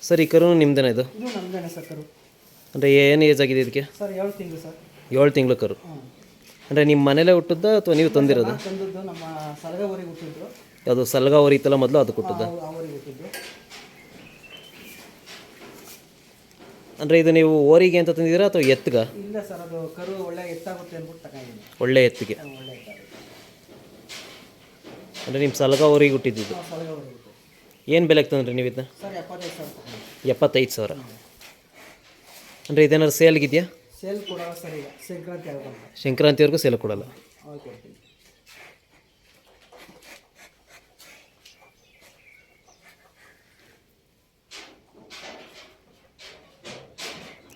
Sir ಈ ಕರು ನಿಮ್ದೇನಾ ಇದು? ಇದು ನಮ್ದೇನೆ ಸರ್ ಕರು. ಅಂದರೆ ಏನು ಏಜ್ ಆಗಿದೆ ಇದಕ್ಕೆ? ಸರ್ 7 ತಿಂಗಳು ಸರ್. 7 ತಿಂಗಳು ಕರು. ಅಂದರೆ ನಿಮ್ಮ ಮನೇಲೇ ಹುಟ್ಟಿದ್ದ ಅಥವಾ ನೀವು ತಂದಿರೋದು? ತಂದದ್ದು ನಮ್ಮ ಸಲಗ ಊರಿಗೆ ಹುಟ್ಟಿದ್ರು. ಅದು ಸಲಗ ಹೊರಿತಲ್ಲ ಮೊದಲು ಅದು ಕೊಟ್ಟದ್ದ? ಆ ಊರಿಗೆ ಹುಟ್ಟಿದ್ದು. ಅಂದರೆ ಇದು ನೀವು ಓರಿಗೆ ಅಂತ ತಂದಿದ್ದೀರಾ ಅಥವಾ ಎತ್ತುಗ? ಇಲ್ಲ ಸರ್, ಅದು ಕರು ಒಳ್ಳೆ ಎತ್ತಾಗುತ್ತೆ ಅಂದ್ಬಿಟ್ಟು ತಗೊಂಡಿದ್ದೀನಿ. ಒಳ್ಳೆ ಎತ್ತಿಗೆ. ಒಳ್ಳೆ ಎತ್ತಾಗುತ್ತೆ. ಅಂದರೆ ನಿಮ್ಮ ಸಲಗ ಊರಿಗೆ ಹುಟ್ಟಿದ್ದು? ಸಲಗ ಊರಿಗೆ ಹುಟ್ಟಿದ್ದು. ಏನು ಬೆಲೆಗೆ ತಂದ್ರಿ ನೀವು ಇದನ್ನ? ಸರ್ 75,000. 75,000. ಅಂದರೆ ಇದೇನಾದ್ರು ಸೇಲ್ಗಿದೆಯಾ? ಸೇಲ್ ಕೊಡೋಲ್ಲ ಸರ್, ಈಗ ಸಂಕ್ರಾಂತಿ ಆಗೋಲ್ಲ. ಸಂಕ್ರಾಂತಿವರೆಗೂ ಸೇಲ್ ಕೊಡಲ್ಲ? ಹೌದು, ಕೊಡ್ತೀನಿ.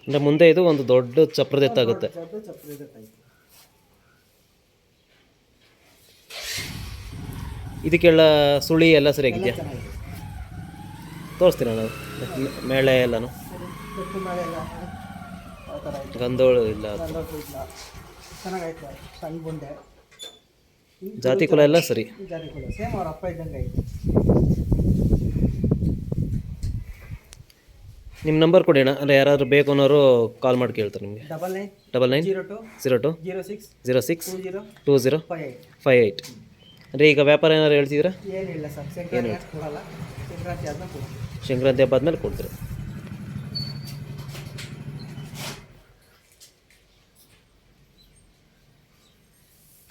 ಅಂದರೆ ಮುಂದೆ ಇದು ಒಂದು ದೊಡ್ಡ ಚಪ್ರದ ಎತ್ತಾಗುತ್ತೆ. ಇದಕ್ಕೆಲ್ಲ ಸುಳಿ ಎಲ್ಲ ಸರಿಯಾಗಿದೆಯಾ? ತೋರಿಸ್ತೀರಾ ನಾವು ಮೇಳೆ ಎಲ್ಲನೂ? ಗಂಧೋಳು ಇಲ್ಲ, ಚೆನ್ನಾಗೈತೆ. ಸಣ್ಣ ಬುಂಡೆ, ಜಾತಿ ಕುಲ ಎಲ್ಲ ಸರಿ. ಜಾತಿ ಕುಲ ಸೇಮ್ ಅವ್ರ ಅಪ್ಪ ಇದ್ದಂಗೆ ಐತೆ. ನಿಮ್ಮ ನಂಬರ್ ಕೊಡಿ ಅಣ್ಣ, ಅಂದರೆ ಯಾರಾದರೂ ಬೇಕು ಅನ್ನೋರು ಕಾಲ್ ಮಾಡಿ ಕೇಳ್ತಾರೆ ನಿಮಗೆ. 99 02 06 20 58. ಅಂದರೆ ಈಗ ವ್ಯಾಪಾರ ಏನಾದ್ರು ಹೇಳ್ತಿದ್ದೀರಾ? ಏನಿಲ್ಲ ಸರ್, ಸಂಕ್ರಾಂತಿ ಕೊಡಲ್ಲ. ಸಂಕ್ರಾಂತಿ ಆದ್ಮೇಲೆ ಸಂಕ್ರಾಂತಿ ಹಬ್ಬ ಆದ್ಮೇಲೆ ಕೊಡ್ತೀರಾ?